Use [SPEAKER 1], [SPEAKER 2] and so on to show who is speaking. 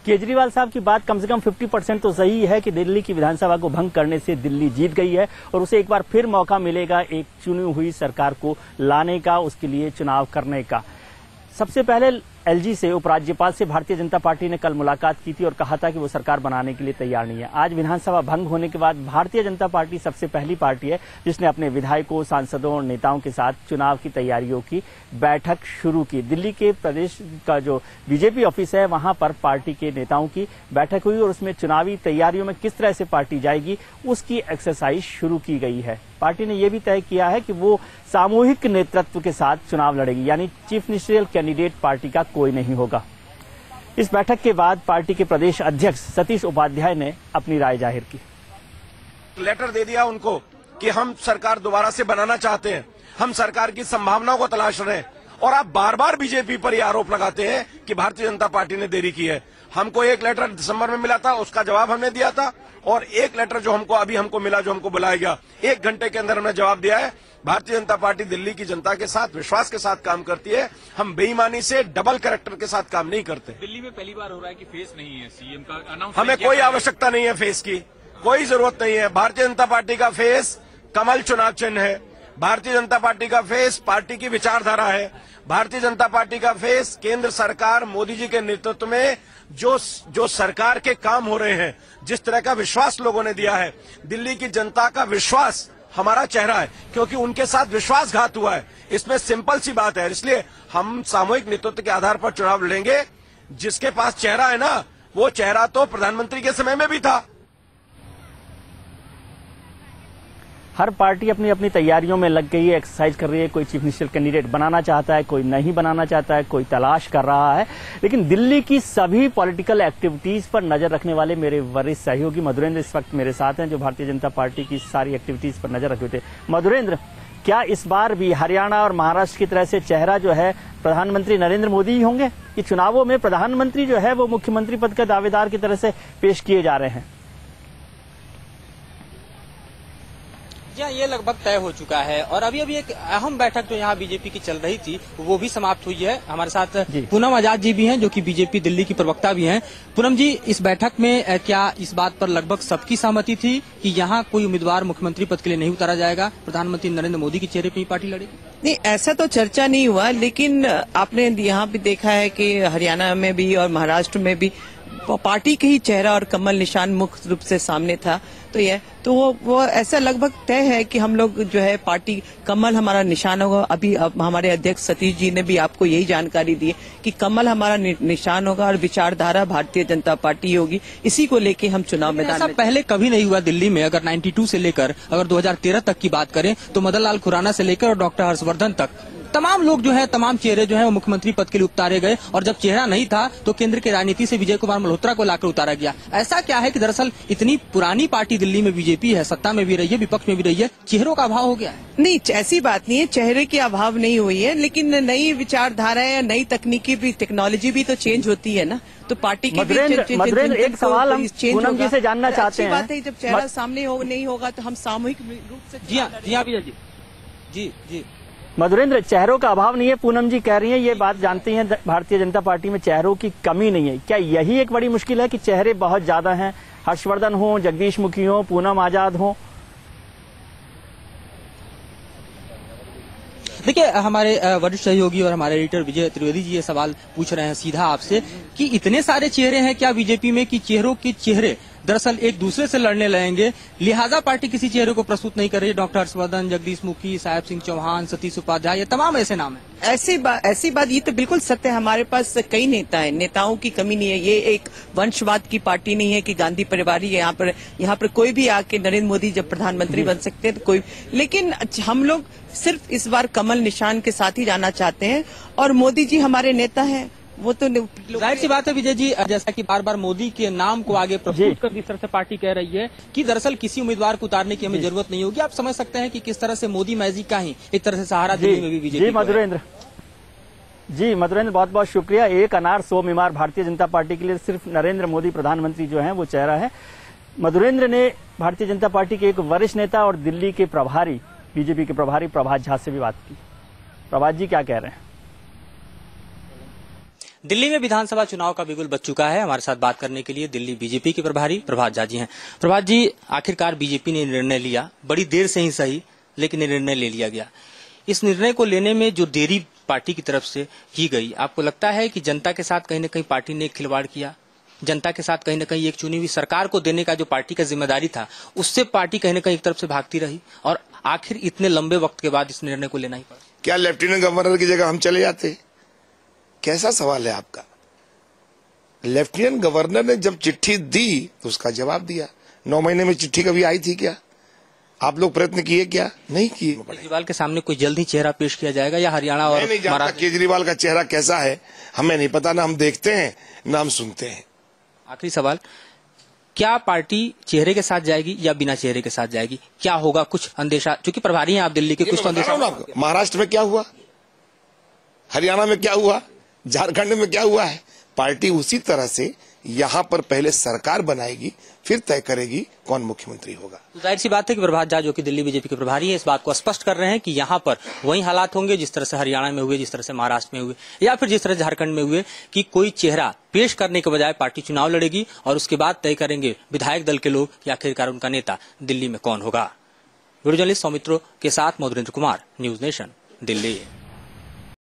[SPEAKER 1] केजरीवाल साहब की बात कम से कम 50% तो सही है कि दिल्ली की विधानसभा को भंग करने से दिल्ली जीत गई है और उसे एक बार फिर मौका मिलेगा एक चुनी हुई सरकार को लाने का, उसके लिए चुनाव करने का। सबसे पहले एलजी से, उपराज्यपाल से भारतीय जनता पार्टी ने कल मुलाकात की थी और कहा था कि वो सरकार बनाने के लिए तैयार नहीं है। आज विधानसभा भंग होने के बाद भारतीय जनता पार्टी सबसे पहली पार्टी है जिसने अपने विधायकों, सांसदों और नेताओं के साथ चुनाव की तैयारियों की बैठक शुरू की। दिल्ली के प्रदेश का जो बीजेपी ऑफिस है वहां पर पार्टी के नेताओं की बैठक हुई और उसमें चुनावी तैयारियों में किस तरह से पार्टी जाएगी उसकी एक्सरसाइज शुरू की गई है। पार्टी ने यह भी तय किया है कि वो सामूहिक नेतृत्व के साथ चुनाव लड़ेगी, यानी चीफ मिनिस्टरियल कैंडिडेट पार्टी का कोई नहीं होगा। इस बैठक के बाद पार्टी के प्रदेश अध्यक्ष सतीश उपाध्याय ने अपनी राय जाहिर की।
[SPEAKER 2] लेटर दे दिया उनको कि हम सरकार दोबारा से बनाना चाहते हैं, हम सरकार की संभावनाओं को तलाश रहे हैं और आप बार बार बीजेपी पर यह आरोप लगाते हैं कि भारतीय जनता पार्टी ने देरी की है। हमको एक लेटर दिसंबर में मिला था, उसका जवाब हमने दिया था और एक लेटर जो हमको मिला, जो हमको बुलाया गया, 1 घंटे के अंदर हमने जवाब दिया है। भारतीय जनता पार्टी दिल्ली की जनता के साथ विश्वास के साथ काम करती है। हम बेईमानी से, डबल कैरेक्टर के साथ काम नहीं करते।
[SPEAKER 3] दिल्ली में पहली बार हो रहा है कि फेस नहीं है सीएम का अनाउंस।
[SPEAKER 2] हमें कोई आवश्यकता नहीं है फेस की, कोई जरूरत नहीं है। भारतीय जनता पार्टी का फेस कमल चुनाव चिन्ह है। भारतीय जनता पार्टी का फेस पार्टी की विचारधारा है। भारतीय जनता पार्टी का फेस केंद्र सरकार मोदी जी के नेतृत्व में जो सरकार के काम हो रहे हैं, जिस तरह का विश्वास लोगों ने दिया है, दिल्ली की जनता का विश्वास हमारा चेहरा है, क्योंकि उनके साथ विश्वासघात हुआ है। इसमें सिंपल सी बात है। इसलिए हम सामूहिक नेतृत्व के आधार पर चुनाव लड़ेंगे। जिसके पास चेहरा है ना, वो चेहरा तो प्रधानमंत्री के समय में भी था।
[SPEAKER 1] हर पार्टी अपनी अपनी तैयारियों में लग गई है, एक्सरसाइज कर रही है। कोई चीफ मिनिस्टर कैंडिडेट बनाना चाहता है, कोई नहीं बनाना चाहता है, कोई तलाश कर रहा है। लेकिन दिल्ली की सभी पॉलिटिकल एक्टिविटीज पर नजर रखने वाले मेरे वरिष्ठ सहयोगी मधुरेंद्र इस वक्त मेरे साथ हैं, जो भारतीय जनता पार्टी की सारी एक्टिविटीज पर नजर रखे थे। मधुरेंद्र, क्या इस बार भी हरियाणा और महाराष्ट्र की तरह से चेहरा जो है प्रधानमंत्री नरेंद्र मोदी ही होंगे कि चुनावों में प्रधानमंत्री जो है वो मुख्यमंत्री पद का दावेदार की तरह से पेश किए जा रहे हैं?
[SPEAKER 4] ये लगभग तय हो चुका है और अभी एक अहम बैठक जो यहाँ बीजेपी की चल रही थी वो भी समाप्त हुई है। हमारे साथ पूनम आजाद जी भी हैं जो कि बीजेपी दिल्ली की प्रवक्ता भी हैं। पूनम जी, इस बैठक में क्या इस बात पर लगभग सबकी सहमति थी कि यहाँ कोई उम्मीदवार मुख्यमंत्री पद के लिए नहीं उतारा जाएगा, प्रधानमंत्री नरेंद्र मोदी के चेहरे पर ही पार्टी लड़ेगी?
[SPEAKER 5] नहीं, ऐसा तो चर्चा नहीं हुआ, लेकिन आपने यहाँ भी देखा है कि हरियाणा में भी और महाराष्ट्र में भी पार्टी का ही चेहरा और कमल निशान मुख्य रूप से सामने था। तो वो ऐसा लगभग तय है कि हम लोग जो है पार्टी कमल हमारा निशान होगा। अभी हमारे अध्यक्ष सतीश जी ने भी आपको यही जानकारी दी कि कमल हमारा निशान होगा और विचारधारा भारतीय जनता पार्टी होगी। इसी को लेके हम चुनाव मैदान में।
[SPEAKER 4] पहले कभी नहीं हुआ दिल्ली में। अगर 92 से लेकर अगर 2013 तक की बात करें तो मदन लाल खुराना से लेकर और डॉक्टर हर्षवर्धन तक तमाम लोग जो है, तमाम चेहरे जो है वो मुख्यमंत्री पद के लिए उतारे गए और जब चेहरा नहीं था तो केंद्र की राजनीति से विजय कुमार मल्होत्रा को लाकर उतारा गया। ऐसा क्या है कि दरअसल इतनी पुरानी पार्टी दिल्ली में बीजेपी है, सत्ता में भी रही है, विपक्ष में भी रही है, चेहरों का अभाव हो गया है?
[SPEAKER 5] नहीं, ऐसी बात नहीं है, चेहरे की अभाव नहीं हुई है, लेकिन नई विचारधाराएं, नई तकनीकी भी, टेक्नोलॉजी भी तो चेंज होती है ना। तो पार्टी की
[SPEAKER 1] मधुरेंद्र, एक सवाल हम पूनम जी से जानना चाहते हैं।
[SPEAKER 5] बात है, जब चेहरा सामने नहीं होगा तो हम सामूहिक रूप से।
[SPEAKER 4] जी हाँ भैया जी।
[SPEAKER 1] मधुरेंद्र, चेहरों का अभाव नहीं है, पूनम जी कह रही हैं, ये बात जानती हैं भारतीय जनता पार्टी में चेहरों की कमी नहीं है। क्या यही एक बड़ी मुश्किल है कि चेहरे बहुत ज्यादा हैं? हर्षवर्धन हो, जगदीश मुखी हो, पूनम आजाद हो।
[SPEAKER 4] देखिए, हमारे वरिष्ठ सहयोगी और हमारे एडिटर विजय त्रिवेदी जी ये सवाल पूछ रहे हैं सीधा आपसे कि इतने सारे चेहरे हैं क्या बीजेपी में कि चेहरों के चेहरे दरअसल एक दूसरे से लड़ने लगेंगे, लिहाजा पार्टी किसी चेहरे को प्रस्तुत नहीं कर रही? डॉक्टर हर्षवर्धन, जगदीश मुखी, साहेब सिंह चौहान, सतीश उपाध्याय, ये तमाम ऐसे नाम हैं।
[SPEAKER 5] ऐसी बात ये तो बिल्कुल सत्य है। हमारे पास कई नेता हैं, नेताओं की कमी नहीं है। ये एक वंशवाद की पार्टी नहीं है कि गांधी परिवार ही यहाँ पर कोई भी आके नरेंद्र मोदी जब प्रधानमंत्री बन सकते हैं तो कोई, लेकिन हम लोग सिर्फ इस बार कमल निशान के साथ ही जाना चाहते हैं और मोदी जी हमारे नेता हैं। वो तो
[SPEAKER 4] जाहिर सी बात है विजय जी, जैसा कि बार बार मोदी के नाम को आगे प्रस्तुत कर इस तरह से पार्टी कह रही है कि दरअसल किसी उम्मीदवार को उतारने की हमें जरूरत नहीं होगी। आप समझ सकते हैं कि किस तरह से मोदी मैजिक का ही एक तरह से सहारा दिल्ली में भी बीजेपी।
[SPEAKER 1] जी मधुरेंद्र, बहुत बहुत शुक्रिया। एक अनार 100 बीमार भारतीय जनता पार्टी के लिए सिर्फ नरेंद्र मोदी प्रधानमंत्री जो है वो चेहरा है। मधुरेंद्र ने भारतीय जनता पार्टी के एक वरिष्ठ नेता और दिल्ली के प्रभारी, बीजेपी के प्रभारी प्रभात झा से भी बात की। प्रभात जी क्या कह रहे हैं?
[SPEAKER 4] दिल्ली में विधानसभा चुनाव का बिगुल बज चुका है। हमारे साथ बात करने के लिए दिल्ली बीजेपी के प्रभारी प्रभात झा जी हैं। प्रभात जी, आखिरकार बीजेपी ने निर्णय लिया, बड़ी देर से ही सही, लेकिन निर्णय ले लिया गया। इस निर्णय को लेने में जो देरी पार्टी की तरफ से की गई, आपको लगता है कि जनता के साथ कहीं न कहीं पार्टी ने खिलवाड़ किया? जनता के साथ कहीं न कहीं एक चुनी हुई सरकार को देने का जो पार्टी का जिम्मेदारी था, उससे पार्टी कहीं न कहीं एक तरफ से भागती रही और आखिर इतने लंबे वक्त के बाद इस निर्णय को लेना ही पड़ा?
[SPEAKER 6] क्या लेफ्टिनेंट गवर्नर की जगह हम चले जाते? कैसा सवाल है आपका? लेफ्टिनेंट गवर्नर ने जब चिट्ठी दी तो उसका जवाब दिया। 9 महीने में चिट्ठी कभी आई थी क्या? आप लोग प्रयत्न किए क्या? नहीं किए।
[SPEAKER 4] केजरीवाल के सामने कोई जल्द ही चेहरा पेश किया जाएगा या हरियाणा और
[SPEAKER 6] नहीं जानता केजरीवाल का चेहरा कैसा है, हमें नहीं पता, ना हम देखते हैं ना हम सुनते हैं।
[SPEAKER 4] आखिरी सवाल, क्या पार्टी चेहरे के साथ जाएगी या बिना चेहरे के साथ जाएगी? क्या होगा, कुछ अंदेशा, क्योंकि प्रभारी हैं आप दिल्ली के, कुछ तो अंदेशा?
[SPEAKER 6] महाराष्ट्र में क्या हुआ, हरियाणा में क्या हुआ, झारखंड में क्या हुआ है? पार्टी उसी तरह से यहाँ पर पहले सरकार बनाएगी, फिर तय करेगी कौन मुख्यमंत्री होगा।
[SPEAKER 4] तो जाहिर सी बात है कि प्रभात झा जो कि दिल्ली बीजेपी के प्रभारी है, इस बात को स्पष्ट कर रहे हैं कि यहाँ पर वही हालात होंगे जिस तरह से हरियाणा में हुए, जिस तरह से महाराष्ट्र में हुए या फिर जिस तरह से झारखंड में हुए, कि कोई चेहरा पेश करने के बजाय पार्टी चुनाव लड़ेगी और उसके बाद तय करेंगे विधायक दल के लोग कि आखिरकार उनका नेता दिल्ली में कौन होगा। वीडियो जर्नलिस्ट सौमित्रों के साथ मधुरेंद्र कुमार, न्यूज नेशन, दिल्ली।